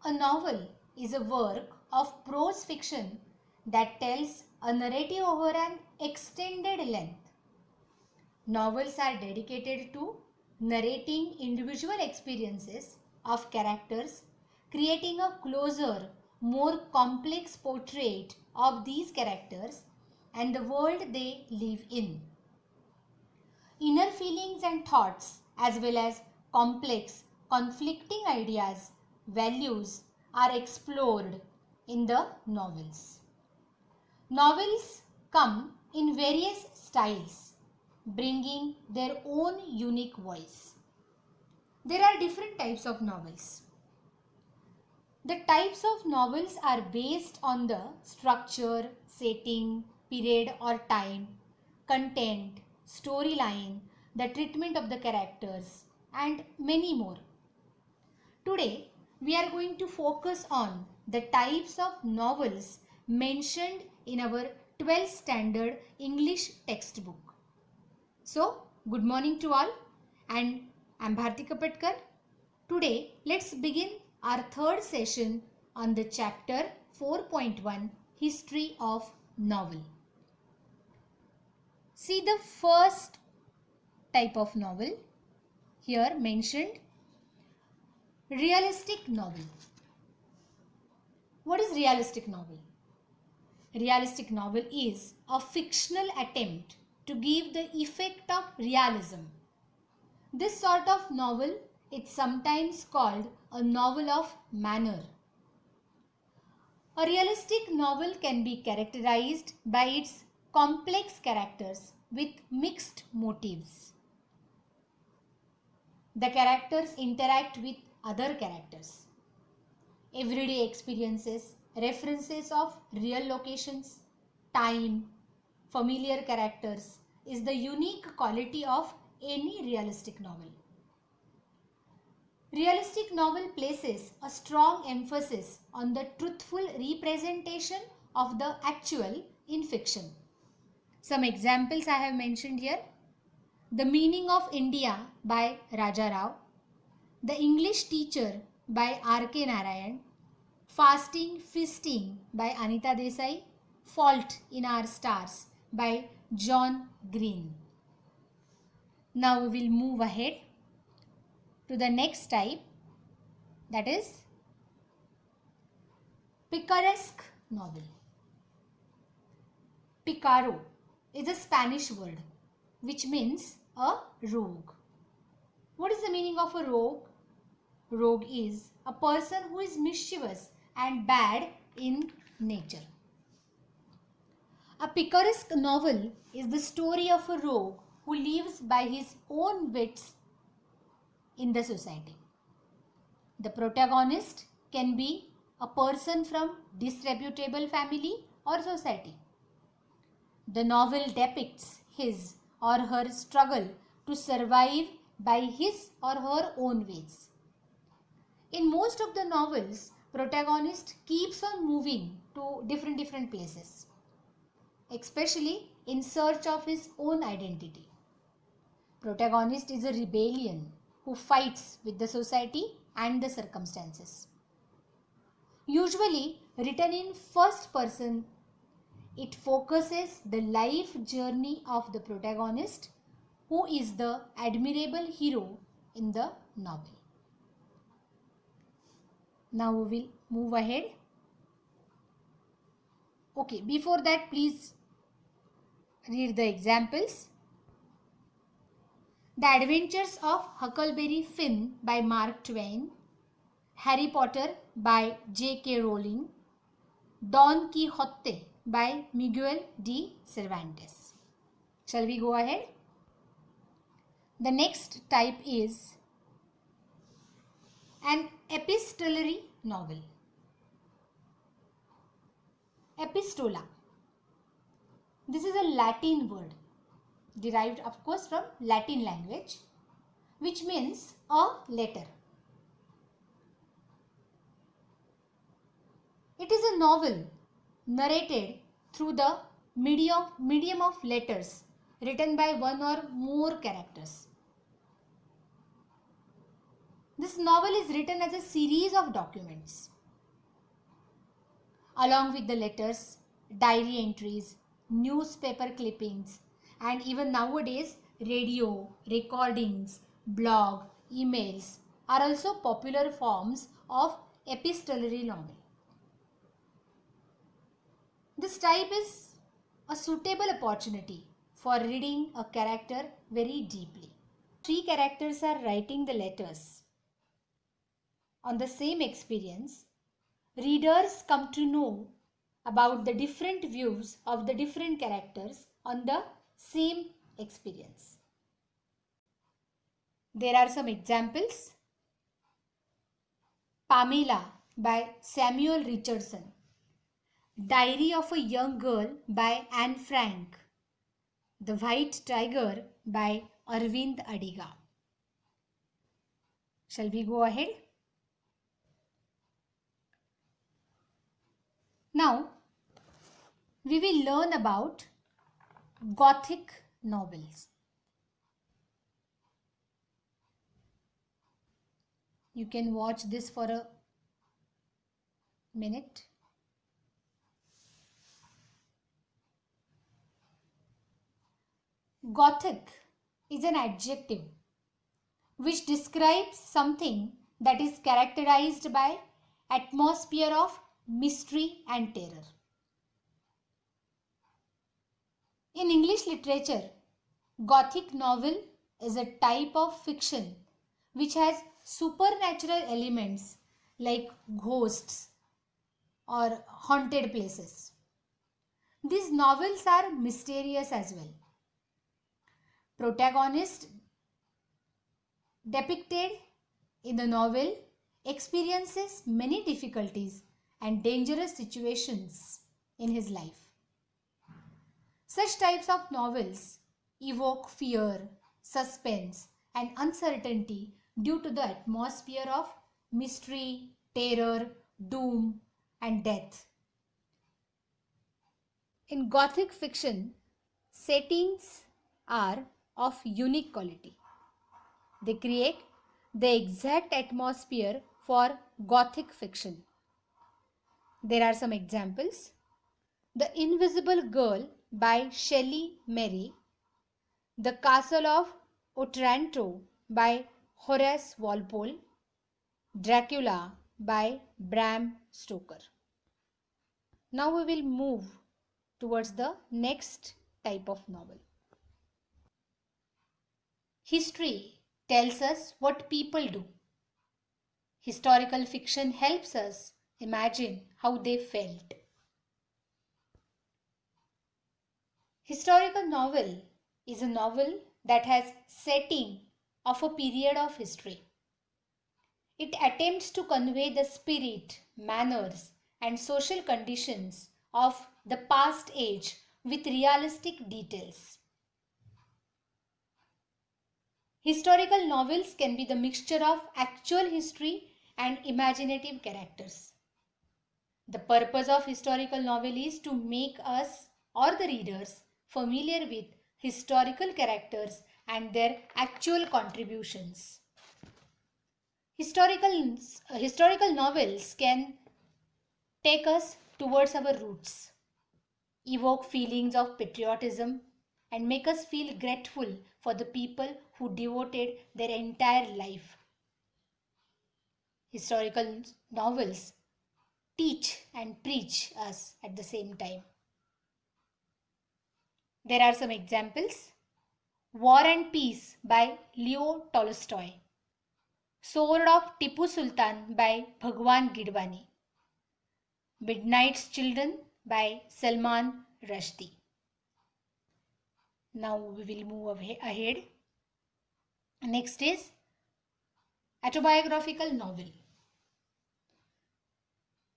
A novel is a work of prose fiction that tells a narrative over an extended length. Novels are dedicated to narrating individual experiences of characters, creating a closer, more complex portrait of these characters and the world they live in. Inner feelings and thoughts, as well as complex, conflicting ideas, values, are explored in the novels. Novels come in various styles, bringing their own unique voice. There are different types of novels. The types of novels are based on the structure, setting, period or time, content, storyline, the treatment of the characters, and many more. Today, we are going to focus on the types of novels mentioned in our 12th standard English textbook. So, good morning to all, and I am Bharti Kapatkar. Today, let's begin our third session on the chapter 4.1 History of Novel. See the first type of novel here mentioned, realistic novel. What is realistic novel? Realistic novel is a fictional attempt to give the effect of realism. This sort of novel is sometimes called a novel of manner. A realistic novel can be characterized by its complex characters with mixed motives. The characters interact with other characters. Everyday experiences, references of real locations, time, familiar characters is the unique quality of any realistic novel. Realistic novel places a strong emphasis on the truthful representation of the actual in fiction. Some examples I have mentioned here. The Meaning of India by Raja Rao, The English Teacher by R.K. Narayan, Fasting Feasting by Anita Desai, Fault in Our Stars by John Green. Now we will move ahead to the next type, that is picaresque novel. Picaro is a Spanish word which means a rogue. What is the meaning of a rogue? Rogue is a person who is mischievous and bad in nature. A picaresque novel is the story of a rogue who lives by his own wits in the society. The protagonist can be a person from disreputable family or society. The novel depicts his or her struggle to survive by his or her own ways. In most of the novels, protagonist keeps on moving to different places, especially in search of his own identity. Protagonist is a rebellion who fights with the society and the circumstances. Usually written in first person, it focuses the life journey of the protagonist, who is the admirable hero in the novel. Now we will move ahead. Okay, before that please read the examples. The Adventures of Huckleberry Finn by Mark Twain, Harry Potter by J.K. Rowling, Don Quixote by Miguel de Cervantes. Shall we go ahead? The next type is an epistolary novel. Epistola. This is a Latin word derived of course from Latin language, which means a letter. It is a novel narrated through the medium of letters written by one or more characters. This novel is written as a series of documents. along with the letters, diary entries, newspaper clippings, and even nowadays radio, recordings, blog, emails are also popular forms of epistolary novel. This type is a suitable opportunity for reading a character very deeply. Three characters are writing the letters on the same experience. Readers come to know about the different views of the different characters on the same experience. There are some examples. Pamela by Samuel Richardson. Diary of a Young Girl by Anne Frank. The White Tiger by Arvind Adiga. Shall we go ahead? Now, we will learn about Gothic novels. You can watch this for a minute. Gothic is an adjective which describes something that is characterized by atmosphere of mystery and terror. In English literature, Gothic novel is a type of fiction which has supernatural elements like ghosts or haunted places. These novels are mysterious as well. Protagonist depicted in the novel experiences many difficulties and dangerous situations in his life. Such types of novels evoke fear, suspense, and uncertainty due to the atmosphere of mystery, terror, doom, and death. In Gothic fiction, settings are of unique quality. They create the exact atmosphere for Gothic fiction. There are some examples. The Invisible Girl by Shelley Merry. The Castle of Otranto by Horace Walpole. Dracula by Bram Stoker. Now we will move towards the next type of novel. History tells us what people do. Historical fiction helps us imagine how they felt. Historical novel is a novel that has setting of a period of history. It attempts to convey the spirit, manners, and social conditions of the past age with realistic details. Historical novels can be the mixture of actual history and imaginative characters. The purpose of historical novel is to make us or the readers familiar with historical characters and their actual contributions. Historical novels can take us towards our roots, evoke feelings of patriotism, and make us feel grateful for the people who devoted their entire life. Historical novels teach and preach us at the same time. There are some examples. War and Peace by Leo Tolstoy. Sword of Tipu Sultan by Bhagwan Gidwani. Midnight's Children by Salman Rushdie. Now we will move ahead. Next is autobiographical novel.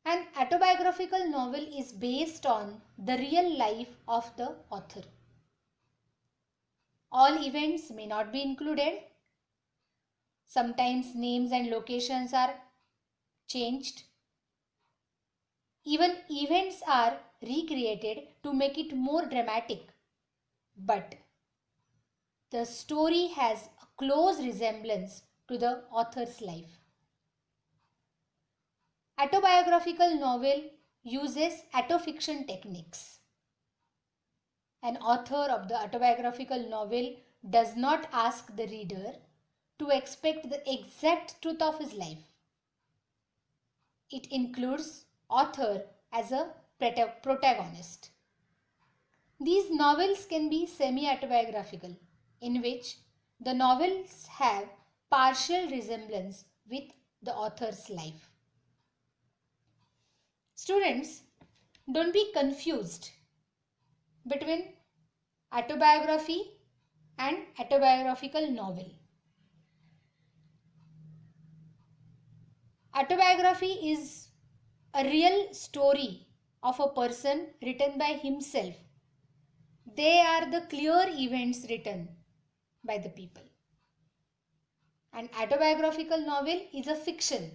An autobiographical novel is based on the real life of the author. All events may not be included. Sometimes names and locations are changed. Even events are recreated to make it more dramatic. But the story has a close resemblance to the author's life. Autobiographical novel uses autofiction techniques. An author of the autobiographical novel does not ask the reader to expect the exact truth of his life. It includes author as a protagonist. These novels can be semi-autobiographical, in which the novels have partial resemblance with the author's life. Students, don't be confused between autobiography and autobiographical novel. Autobiography is a real story of a person written by himself. They are the clear events written by the people. An autobiographical novel is a fiction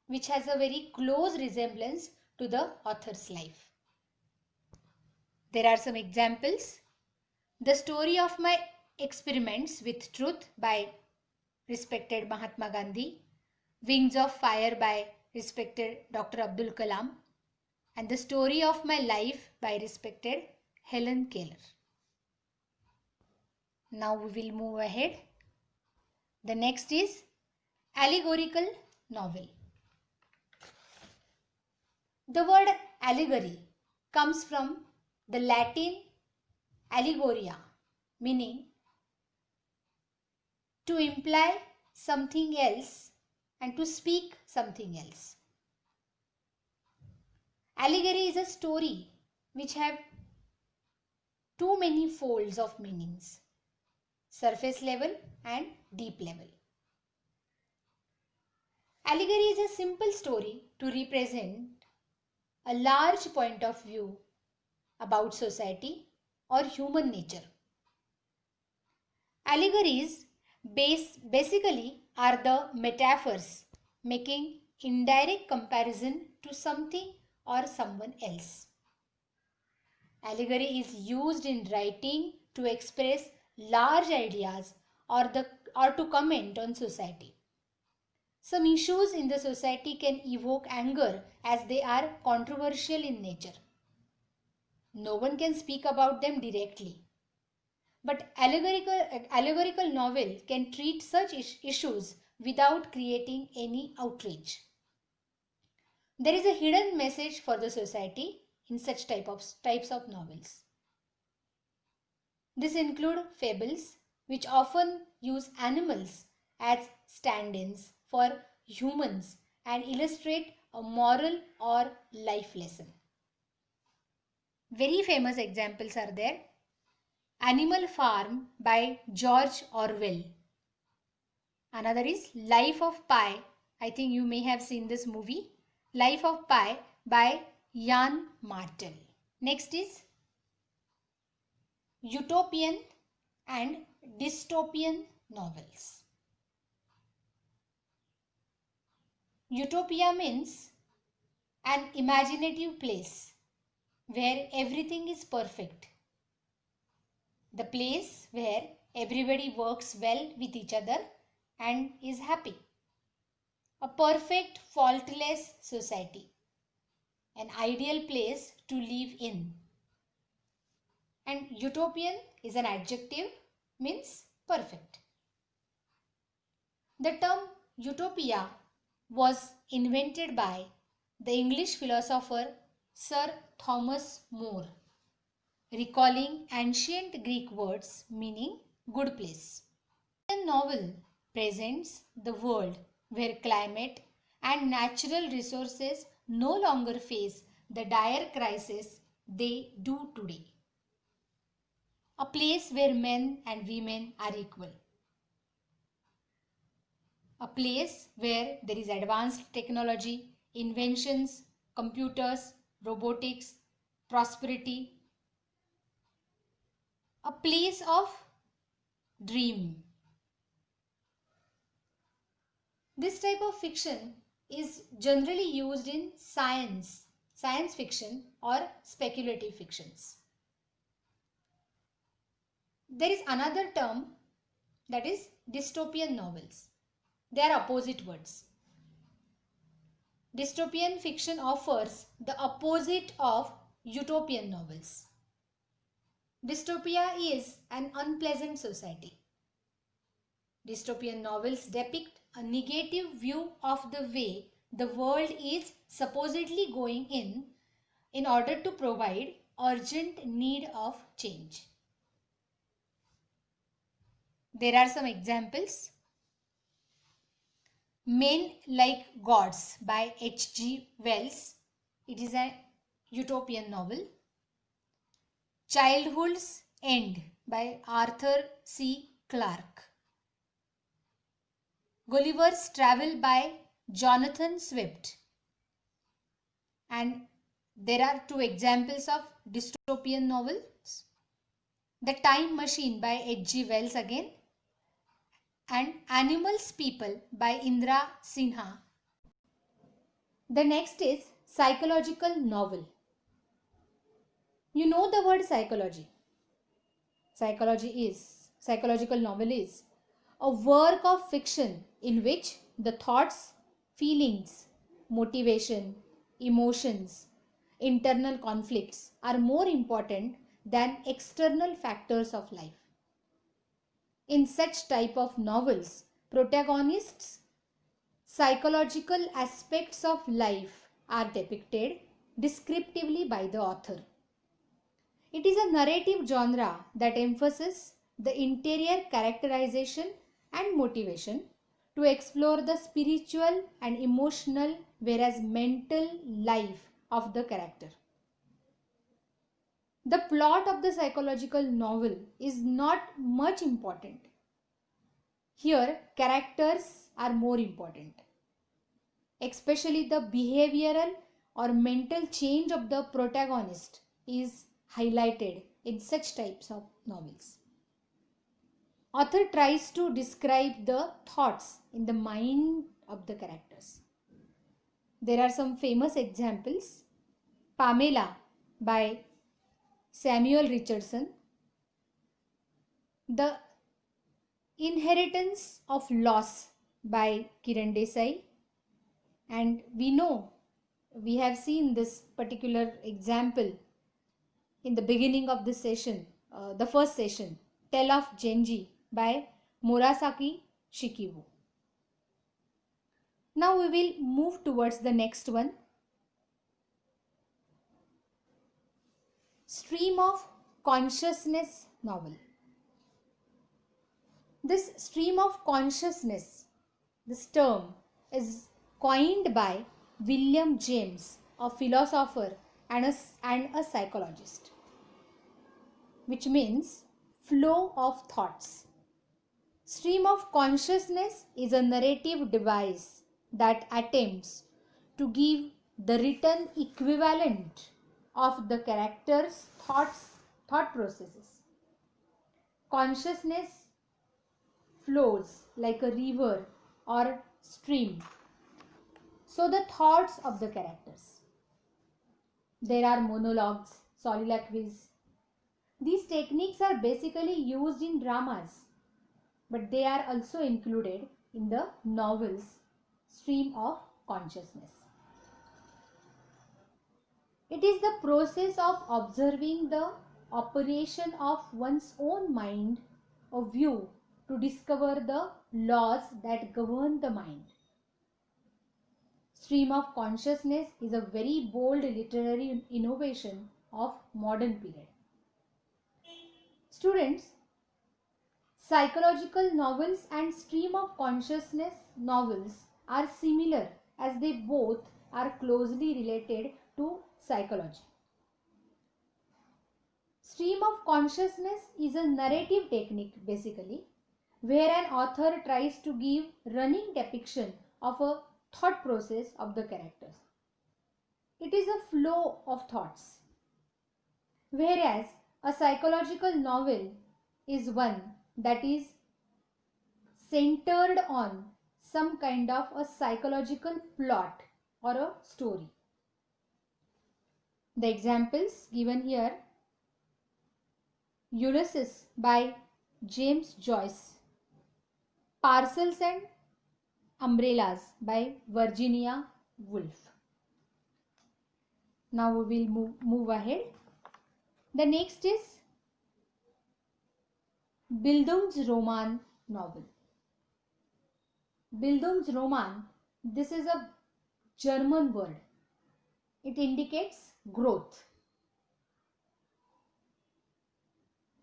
which has a very close resemblance to the author's life. There are some examples. The Story of My Experiments with Truth by respected Mahatma Gandhi, Wings of Fire by respected Dr. Abdul Kalam, and The Story of My Life by respected Helen Keller. Now we will move ahead. The next is allegorical novel. The word allegory comes from the Latin allegoria, meaning to imply something else and to speak something else. Allegory is a story which have too many folds of meanings, surface level and deep level. Allegory is a simple story to represent a large point of view about society or human nature. Allegories basically are the metaphors making indirect comparison to something or someone else. Allegory is used in writing to express large ideas or to comment on society. Some issues in the society can evoke anger as they are controversial in nature. No one can speak about them directly. But allegorical novel can treat such issues without creating any outrage. There is a hidden message for the society in such types of novels. This include fables, which often use animals as stand-ins for humans and illustrate a moral or life lesson. Very famous examples are there. Animal Farm by George Orwell. Another is Life of Pi. I think you may have seen this movie. Life of Pi by Jan Martel. Next is utopian and dystopian novels. Utopia means an imaginative place where everything is perfect. The place where everybody works well with each other and is happy. A perfect, faultless society. An ideal place to live in. And utopian is an adjective, means perfect. The term utopia was invented by the English philosopher Sir Thomas More, recalling ancient Greek words meaning good place. The novel presents the world where climate and natural resources no longer face the dire crisis they do today. A place where men and women are equal. A place where there is advanced technology, inventions, computers, robotics, prosperity. A place of dream. This type of fiction is generally used in science fiction or speculative fictions. There is another term, that is dystopian novels. They are opposite words. Dystopian fiction offers the opposite of utopian novels. Dystopia is an unpleasant society. Dystopian novels depict a negative view of the way the world is supposedly going in order to provide urgent need of change. There are some examples. Men Like Gods by H.G. Wells. It is a utopian novel. Childhood's End by Arthur C. Clarke. Gulliver's Travel by Jonathan Swift. And there are two examples of dystopian novels. The Time Machine by H.G. Wells again, and Animals People by Indra Sinha. The next is psychological novel. You know the word psychology. Psychological novel is a work of fiction in which the thoughts, feelings, motivation, emotions, internal conflicts are more important than external factors of life. In such type of novels, protagonists' psychological aspects of life are depicted descriptively by the author. It is a narrative genre that emphasizes the interior characterization and motivation to explore the spiritual and emotional whereas mental life of the character. The plot of the psychological novel is not much important. Here, characters are more important. Especially the behavioral or mental change of the protagonist is highlighted in such types of novels. Author tries to describe the thoughts in the mind of the characters. There are some famous examples. Pamela by Samuel Richardson. The Inheritance of Loss by Kiran Desai. And we have seen this particular example in the beginning of this session, the first session, Tale of Genji by Murasaki Shikibu. Now we will move towards the next one. Stream of Consciousness novel. This stream of consciousness, this term is coined by William James, a philosopher and a psychologist, which means flow of thoughts. Stream of consciousness is a narrative device that attempts to give the written equivalent of the character's thought processes. Consciousness flows like a river or stream. So the thoughts of the characters. There are monologues, soliloquies. These techniques are basically used in dramas, but they are also included in the novel's stream of consciousness. It is the process of observing the operation of one's own mind, a view to discover the laws that govern the mind. Stream of consciousness is a very bold literary innovation of modern period. Students, psychological novels and stream of consciousness novels are similar as they both are closely related to psychology. Stream of consciousness is a narrative technique basically, where an author tries to give running depiction of a thought process of the characters. It is a flow of thoughts, whereas a psychological novel is one that is centered on some kind of a psychological plot or a story. The examples given here: Ulysses by James Joyce, Parcels and Umbrellas by Virginia Woolf. Now we will move ahead. The next is Bildungsroman novel. Bildungsroman, this is a German word. It indicates growth.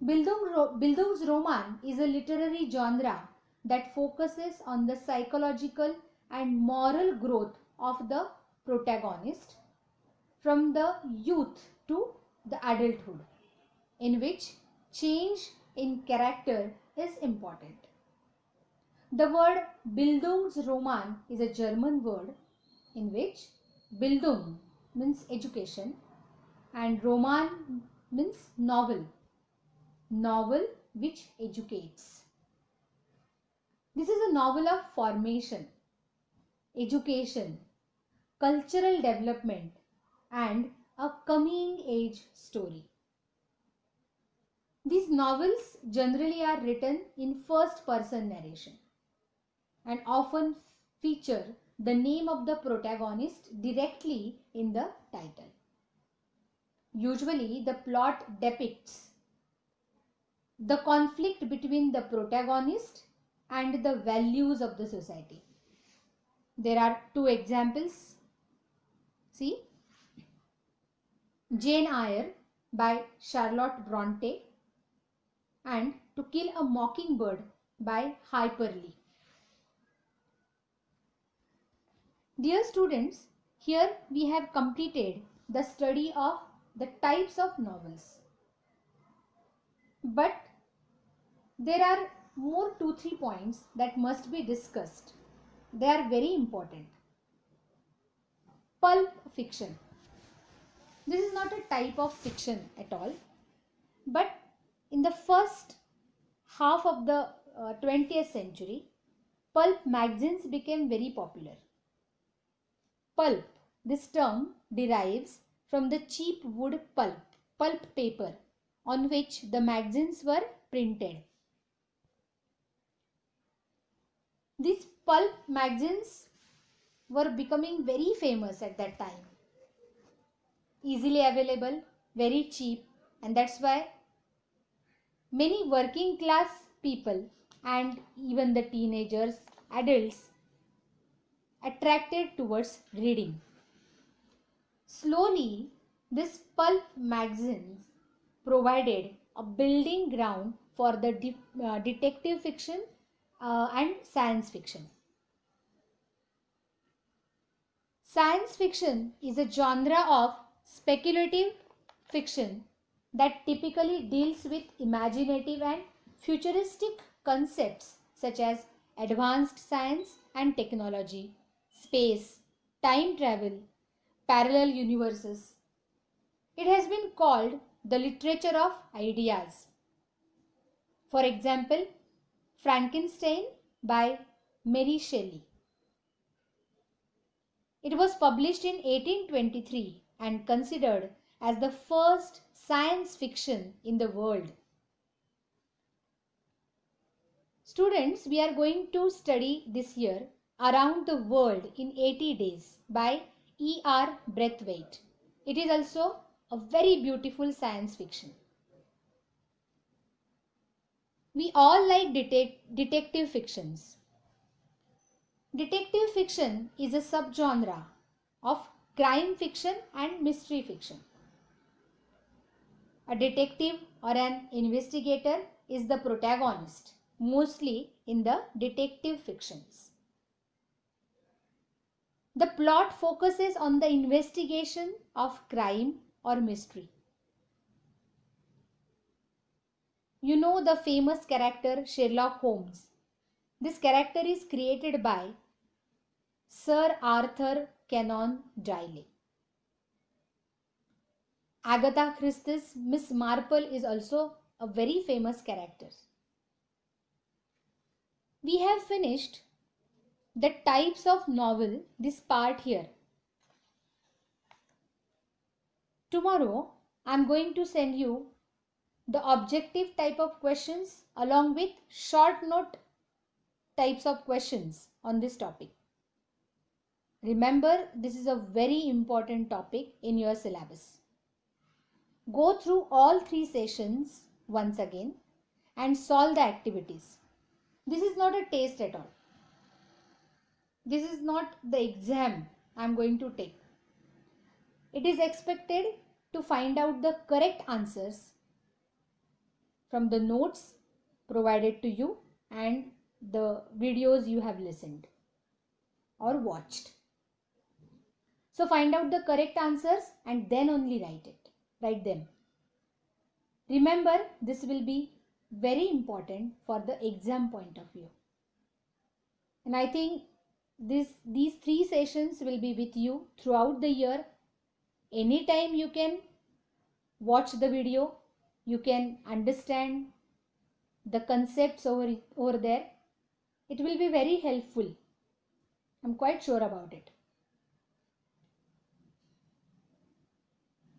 Bildungsroman is a literary genre that focuses on the psychological and moral growth of the protagonist from the youth to the adulthood, in which change in character is important. The word Bildungsroman is a German word in which Bildung means education and Roman means novel. Novel which educates. This is a novel of formation, education, cultural development and a coming age story. These novels generally are written in first person narration and often feature the name of the protagonist directly in the title. Usually the plot depicts the conflict between the protagonist and the values of the society. There are two examples. See, Jane Eyre by Charlotte Bronte and To Kill a Mockingbird by Harper Lee. Dear students, here we have completed the study of the types of novels. But there are more 2-3 points that must be discussed. They are very important. Pulp fiction. This is not a type of fiction at all, but in the first half of the 20th century, pulp magazines became very popular. Pulp, this term derives from the cheap wood pulp paper on which the magazines were printed. These pulp magazines were becoming very famous at that time. Easily available, very cheap, and that's why many working class people and even the teenagers, adults attracted towards reading. Slowly, these pulp magazines provided a building ground for the detective fiction and science fiction. Science fiction is a genre of speculative fiction that typically deals with imaginative and futuristic concepts such as advanced science and technology, space, time travel, parallel universes. It has been called the literature of ideas. For example, Frankenstein by Mary Shelley. It was published in 1823 and considered as the first science fiction in the world. Students, we are going to study this year Around the World in 80 Days by E.R. Braithwaite. It is also a very beautiful science fiction. We all like detective fictions. Detective fiction is a subgenre of crime fiction and mystery fiction. A detective or an investigator is the protagonist, mostly in the detective fictions. The plot focuses on the investigation of crime or mystery. You know the famous character Sherlock Holmes. This character is created by Sir Arthur Conan Doyle. Agatha Christie's Miss Marple is also a very famous character. We have finished the types of novel, this part here. Tomorrow I am going to send you the objective type of questions along with short note types of questions on this topic. Remember, this is a very important topic in your syllabus. Go through all 3 sessions once again and solve the activities. This is not a test at all. This is not the exam I am going to take. It is expected to find out the correct answers from the notes provided to you and the videos you have listened or watched. So find out the correct answers and then only write them. Remember, this will be very important for the exam point of view. And I think these 3 sessions will be with you throughout the year. Anytime you can watch the video, you can understand the concepts over there. It will be very helpful. I'm quite sure about it.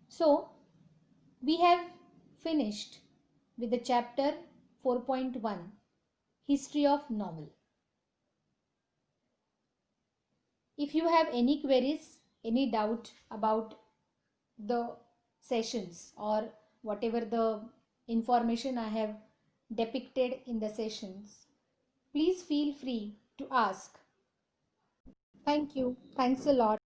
So, we have finished with the chapter 4.1, History of Novel. If you have any queries, any doubt about the sessions or whatever the information I have depicted in the sessions, please feel free to ask. Thank you. Thanks a lot.